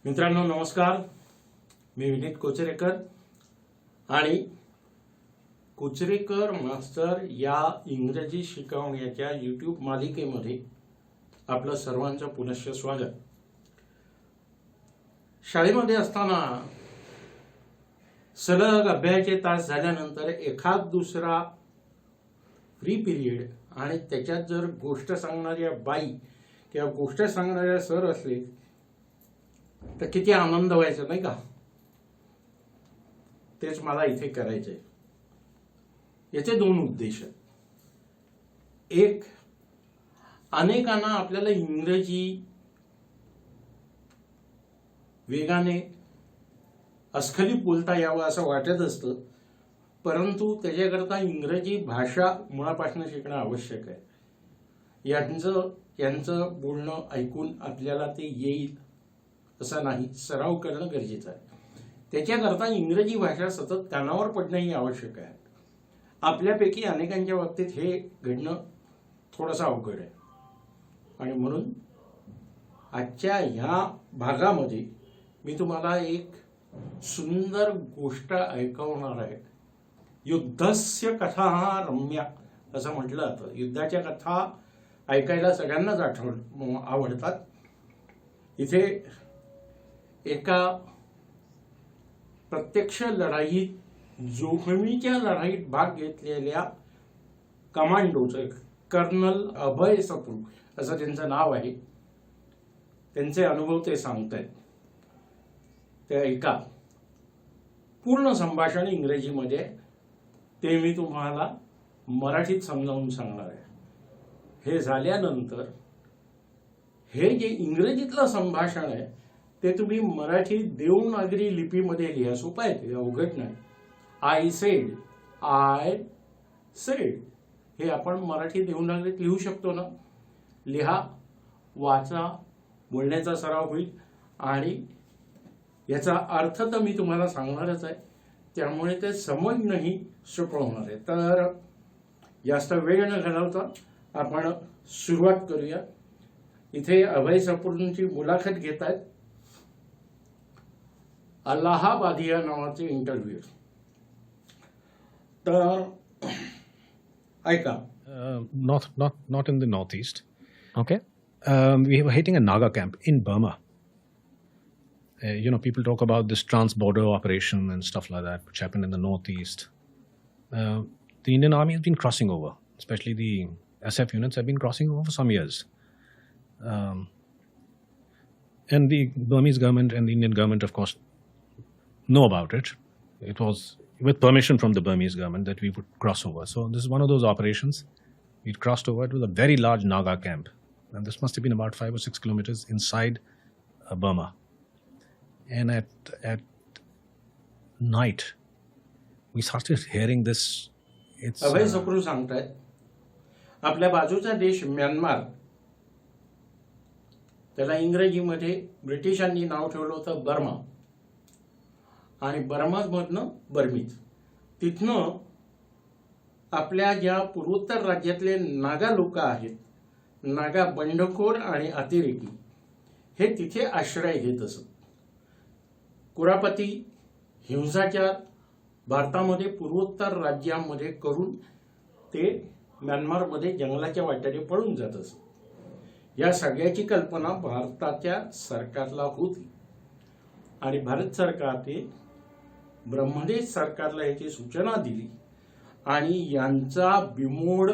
मित्रांनो नमस्कार, मी विनीत कोचरेकर आणि कोचरेकर मास्टर या इंग्रजी शिकवण्याच्या यूट्यूब मालिकेमध्ये आपलं सर्वांचं पुनश्च स्वागत. शाळेमध्ये असताना सलग अभ्यासाचे तास झाल्यानंतर एखाद दुसरा फ्री पिरियड आणि त्याच्यात जर गोष्ट सांगणाऱ्या बाई किंवा गोष्ट सांगणाऱ्या सर असले तर किती आनंद व्हायचा नाही का. तेच मला इथे करायचंय. याचे दोन उद्देश आहेत. एक, अनेकांना आपल्याला इंग्रजी वेगाने अस्खलित बोलता यावं असं वाटत असतं, परंतु त्याच्याकरता इंग्रजी भाषा मुळापासून शिकणं आवश्यक आहे. यांचं बोलणं ऐकून आपल्याला ते येईल असं नाही, सराव करणं गरजेचं आहे. त्याच्याकरता इंग्रजी भाषा सतत कानावर पडणंही आवश्यक आहे. आपल्यापैकी अनेकांच्या बाबतीत हे घडणं थोडंसं अवघड आहे आणि म्हणून आजच्या ह्या भागामध्ये मी तुम्हाला एक सुंदर गोष्ट ऐकवणार आहे. युद्धस्य कथा रम्या असं म्हटलं जातं. युद्धाच्या कथा ऐकायला सगळ्यांनाच आवडतात. इथे एका प्रत्यक्ष लढाईत, जोखमीच्या लढाईत भाग घेतलेल्या कमांडोचं कर्नल अभय सप्रू असं त्यांचं नाव आहे. त्यांचे अनुभव ते सांगतायत. ते ऐका. पूर्ण संभाषण इंग्रजीमध्ये, ते मी तुम्हाला मराठीत समजावून सांगणार आहे. हे झाल्यानंतर हे जे इंग्रजीतलं संभाषण आहे ते तुम्ही मराठी देवनागरी लिपीमध्ये लिहा. सोपं आहे, ते अवघड नाही. आय सेड हे आपण मराठी देवनागरीत लिहू शकतो ना. लिहा, वाचा, बोलण्याचा सराव होईल आणि याचा अर्थ तर मी तुम्हाला सांगणारच आहे, त्यामुळे ते समजणंही सोपं होणार आहे. तर जास्त वेळ न घालवता आपण सुरुवात करूया. इथे अभय सप्रूंची मुलाखत घेत आहेत. अलाहाबादिया नावाचे इंटरव्ह्यू. तर ऐका. Not in the northeast. Okay. We were hitting a Naga camp in Burma. People talk about this trans-border operation and stuff like that, which happened in the northeast. The Indian Army has been crossing over, especially the SF units have been crossing over for some years. And the Burmese government and the Indian government, of course, know about it. It was with permission from the Burmese government that we would cross over. So this is one of those operations. We'd crossed over. It was a very large Naga camp. And this must have been about 5 or 6 kilometers inside Burma. And at night, we started hearing this. अभय सप्रू सांगतायत, आपल्या बाजूचा देश Myanmar, त्याला इंग्रजीमध्ये ब्रिटिशांनी नाव ठेवलं होतं Burma, आणि बर्मामधनं बर्मीज. तिथनं आपल्या ज्या पूर्वोत्तर राज्यातले नागा लोक आहेत, नागा बंडखोर आणि अतिरेकी, हे तिथे आश्रय घेत असत. कुरापती, हिंसाचार भारतामध्ये पूर्वोत्तर राज्यांमध्ये करून ते म्यानमारमध्ये जंगलाच्या वाटेने पळून जात असत. या सगळ्याची कल्पना भारताच्या सरकारला होती आणि भारत सरकारने ब्रह्मदेश सरकारला याची सूचना दिली आणि यांचा बिमोड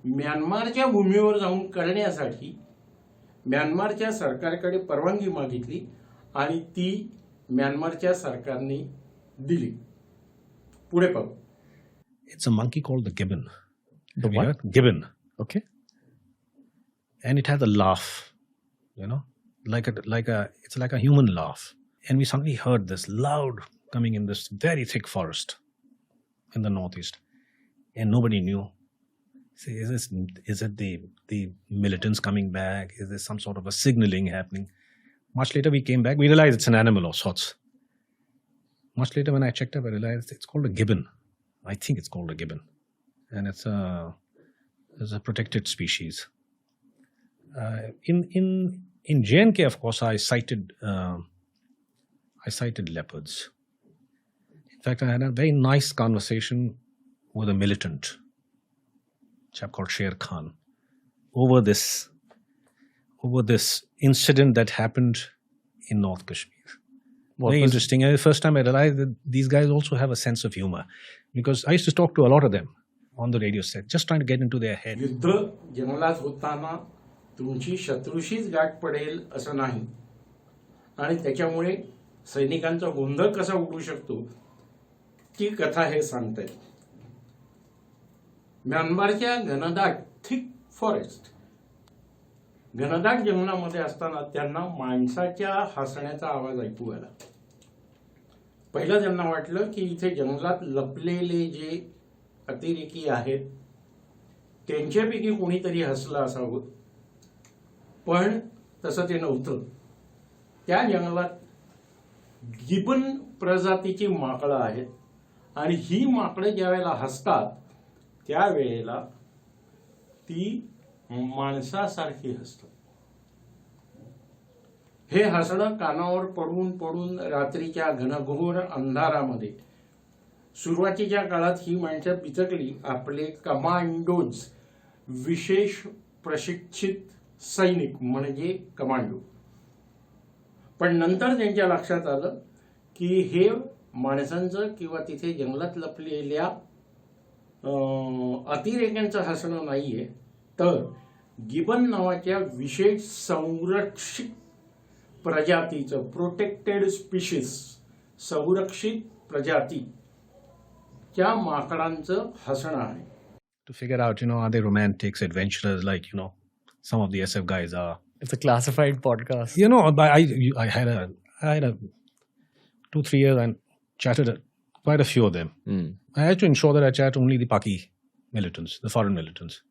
म्यानमारच्या भूमीवर जाऊन करण्यासाठी म्यानमारच्या सरकारकडे परवानगी मागितली आणि ती म्यानमारच्या सरकारने दिली. पुढे पाहू. It's a monkey called the gibbon. The what? Gibbon. Okay. And it has a laugh, it's like a human laugh. And we suddenly heard this loud coming in this very thick forest in the northeast, and nobody knew. See, is it the militants coming back? Is there some sort of a signaling happening? Much later we came back. We realized it's an animal of sorts. Much later when I checked up, I realized it's called a gibbon. I think it's called a gibbon, and it's a protected species. In in J&K, of course, I cited leopards. In fact, I had a very nice conversation with a militant chap called Sher Khan over this incident that happened in North Kashmir. Very interesting. And the first time I realized that these guys also have a sense of humor, because I used to talk to a lot of them on the radio set, just trying to get into their head. युद्ध जंगलात होताना तुमची शत्रूशीच गाठ पडेल असं नाही, आणि त्याच्यामुळे सैनिकांचा गोंधळ कसा उडू शकतो ती कथा हे सांगतात. म्यानमारच्या घनदाट थिक फॉरेस्ट, घनदाट जंगलामध्ये असताना त्यांना माणसाच्या हसण्याचा आवाज ऐकू आला. पहिलं त्यांना वाटलं की इथे जंगलात लपलेले जे अतिरेकी आहेत त्यांच्यापैकी कोणीतरी हसलं असावं, पण तसं ते नव्हतं. त्या जंगलात गिबन प्रजातीची माकडं आहेत, आणि ही माकडं ज्या वेळेला हसतात त्यावेळेला ती माणसासारखी हसतात. हे हसणं कानावर पडून पडून रात्रीच्या घनघोर अंधारामध्ये सुरुवातीच्या काळात ही माणसं पिचकली. आपले कमांडोज, विशेष प्रशिक्षित सैनिक म्हणजे कमांडो. पण नंतर त्यांच्या लक्षात आलं की हे माणसांचं किंवा तिथे जंगलात लपलेल्या अतिरेक्यांचं हसणं नाहीये, तर गिबन नावाच्या विशेष संरक्षित प्रजातीचं, प्रोटेक्टेड स्पीशीज, संरक्षित प्रजातीच्या माकडांचं हसणं आहे. To figure out, are they romantics, adventurers, like, some of the SF guys are. It's a classified podcast. But I had a 2-3 years and chatted quite a few of them. I had to ensure that I chat only the Paki militants, the foreign militants.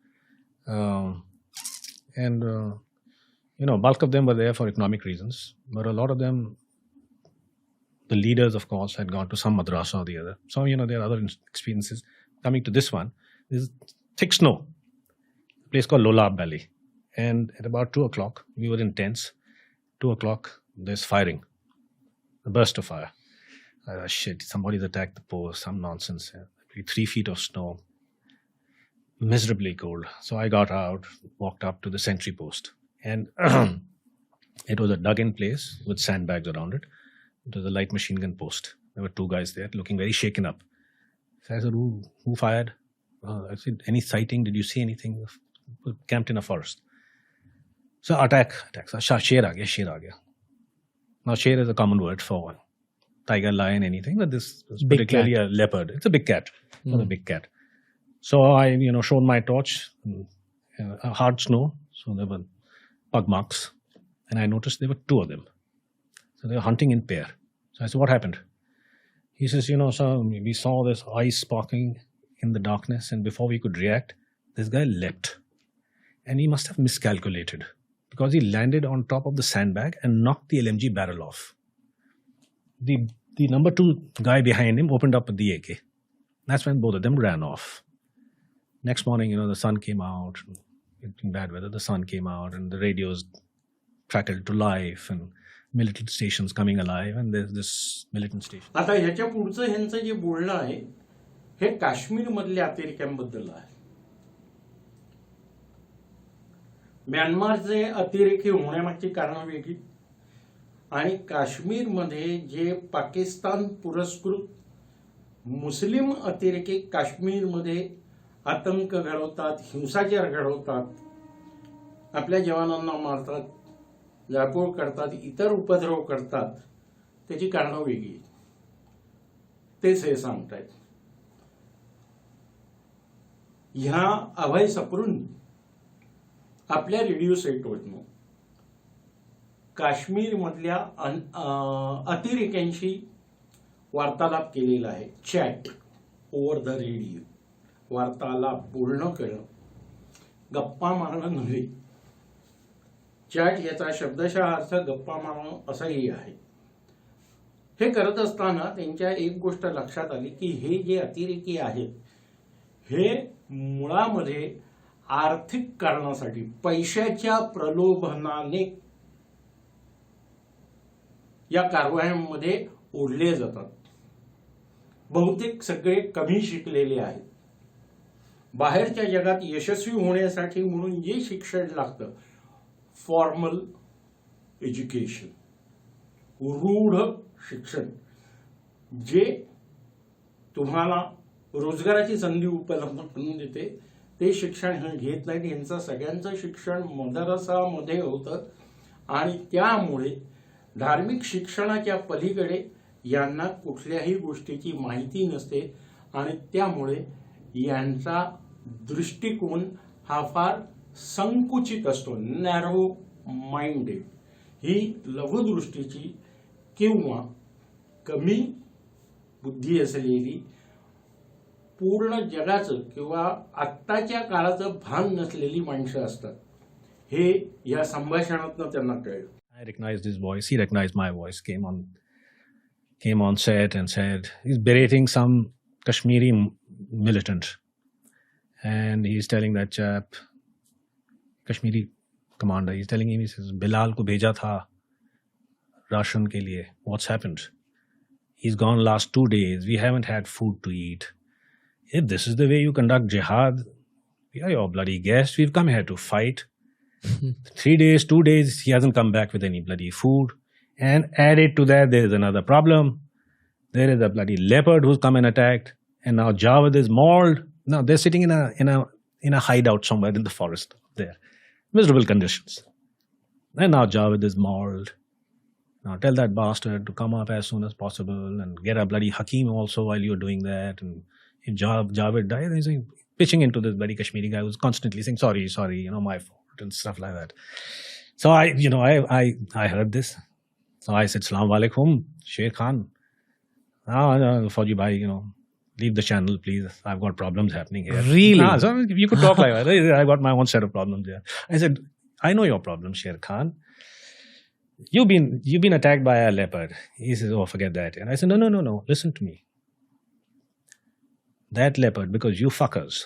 Bulk of them were there for economic reasons, but a lot of them, the leaders, of course, had gone to some madrasa or the other. So, there are other experiences. Coming to this one, there's thick snow, a place called Lolab Valley. And at about 2 o'clock, we were in tents. 2 o'clock, there's firing, a burst of fire. Shit, somebody's attacked the post, some nonsense. 3 feet of snow, miserably cold. So I got out, walked up to the sentry post. And it was a dug-in place with sandbags around it. It was a light machine gun post. There were 2 guys there looking very shaken up. So I said, who fired? I said, any sighting? Did you see anything? We're camped in a forest. So attack. So sher aa gaya. Now sher is a common word for tiger, lion, anything, but this is particularly a leopard. It's a big cat. Not a big cat. So I, showed my torch. Hard snow, so there were pug marks, and I noticed there were 2 of them. So they were hunting in pair. So I said, what happened? He says, sir, we saw this ice sparking in the darkness, and before we could react, this guy leapt. And he must have miscalculated, because he landed on top of the sandbag and knocked the LMG barrel off. The number 2 guy behind him opened up with the AK. That's when both of them ran off. Next morning, the sun came out. In bad weather, the sun came out, and the radios crackled to life, and militant stations coming alive, and there's this militant station. आता ह्याच्या पुढचं ह्यांचं जे बोलणं आहे हे काश्मीर मधल्या अतिरेक्यांबद्दल आहे. म्यानमारचे अतिरेकी होण्यामागची कारणं वेगळी, आणि काश्मीरमध्ये जे पाकिस्तान पुरस्कृत मुस्लिम अतिरेकी काश्मीरमध्ये आतंक घडवतात, हिंसाचार घडवतात, आपल्या जवानांना मारतात, जाळपोळ करतात, इतर उपद्रव करतात, त्याची कारणं वेगळी. तेच हे सांगतायत. ह्या अभय सप्रूंनी आपल्या रेडिओ सेटवरनं काश्मीरमधल्या अतिरेक्यांशी वार्तालाप केलेला आहे. चॅट ओव्हर द रेडिओ, वार्तालाप, बोलणं करणं, गप्पा मारणं नव्हे. चॅट याचा शब्दशः अर्थ गप्पा मारणं असाही आहे. हे करत असताना त्यांच्या एक गोष्ट लक्षात आली की हे जे अतिरेकी आहेत हे मुळामध्ये आर्थिक कारणासाठी, पैशाच्या प्रलोभनाने या कारवायांमध्ये ओढले जातात. बहुतेक सगळे कमी शिकलेले आहेत. बाहेरच्या जगात यशस्वी होण्यासाठी म्हणून जे शिक्षण लागतं, फॉर्मल एज्युकेशन, रूढ शिक्षण, जे तुम्हाला रोजगाराची संधी उपलब्ध करून देते, ते शिक्षण हे घेत नाहीत. यांचं सगळ्यांचं शिक्षण मदरसामध्ये होतं आणि त्यामुळे धार्मिक शिक्षणाच्या पलीकडे यांना कुठल्याही गोष्टीची माहिती नसते आणि त्यामुळे यांचा दृष्टिकोन हा फार संकुचित असतो, नॅरो माइंडेड. ही लघुदृष्टीची किंवा कमी बुद्धी असलेली, पूर्ण जगाचं किंवा आत्ताच्या काळाचं भान नसलेली माणसं असतात. हे या संभाषणातनं त्यांना कळलं. I recognized his voice. He recognized my voice. Came on set and said he's berating some Kashmiri militant, and he's telling that chap, Kashmiri commander, he's telling him, he says, Bilal ko bheja tha ration ke liye. What's happened? He's gone last 2 days. We haven't had food to eat. If this is the way you conduct jihad, we are your bloody guests. We've come here to fight. 3 days, 2 days, he hasn't come back with any bloody food. And added to that, there is another problem. There is a bloody leopard who's come and attacked. And now Javed is mauled. Now they're sitting in a hideout somewhere in the forest there. Miserable conditions. And now Javed is mauled. Now tell that bastard to come up as soon as possible and get a bloody Hakim also while you're doing that. And if Javed died, he's pitching into this bloody Kashmiri guy who's constantly saying, sorry, my fault and stuff like that. So I heard this. So I said, Salaam alaikum, Sher Khan. Fauji bhai, leave the channel, please. I've got problems happening here. Really? So you could talk like that. I got my own set of problems here. I said, I know your problem, Sher Khan. You've been attacked by a leopard. He says, oh, forget that. And I said, no. Listen to me. That leopard, because you fuckers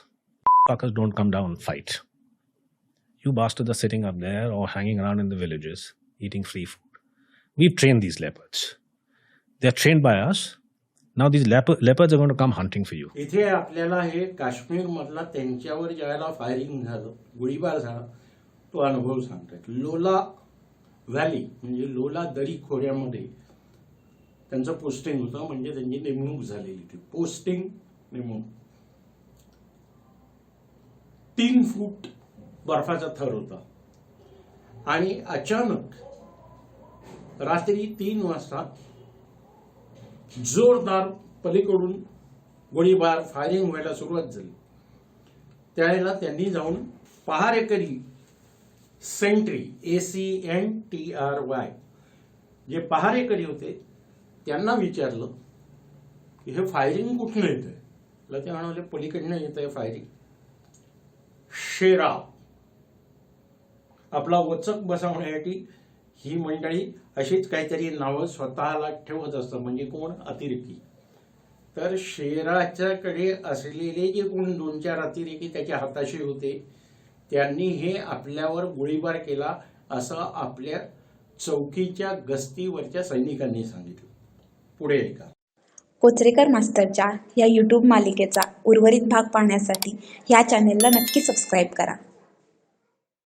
don't come down and fight. You bastards are sitting up there or hanging around in the villages, eating free food. We've trained these leopards. They're trained by us. Now these leopards are going to come hunting for you. इथे आपल्याला हे काश्मीर मधला त्यांच्यावर ज्यावेळेला firing झालं, गोळीबार झाला, तो अनुभव सांगतात. लोला व्हॅली म्हणजे लोला दरी खोऱ्यामध्ये त्यांचं पोस्टिंग होतं, म्हणजे त्यांची नेमणूक झालेली होती. पोस्टिंग, नेमणूक. 3 फूट बर्फाचा थर होता आणि अचानक रात्री 3 वाजता जोरदार पलीकडून गोळीबार, फायरिंग व्हायला सुरुवात झाली. त्यावेळेला त्यांनी जाऊन पहारेकरी सेंट्री, ACNTRY, जे पहारेकरी होते त्यांना विचारलं की हे फायरिंग कुठनं येत आहे. ते म्हणाले पलीकडनं येत आहे फायरिंग. शेरा आपला वचक बसवण्यासाठी ही मंडळी अशीच काहीतरी नावं स्वतःला ठेवत असतात. म्हणजे कोण? अतिरेकी. तर शेराच्याकडे असलेले जे कोण 2-4 अतिरेकी त्याच्या हाताशी होते, त्यांनी हे आपल्यावर गोळीबार केला असं आपल्या चौकीच्या गस्तीवरच्या सैनिकांनी सांगितलं. पुढे ऐका. कोचरेकर मास्टरच्या या यूट्यूब मालिकेचा उर्वरित भाग पाहण्यासाठी या चॅनेलला नक्की सबस्क्राईब करा.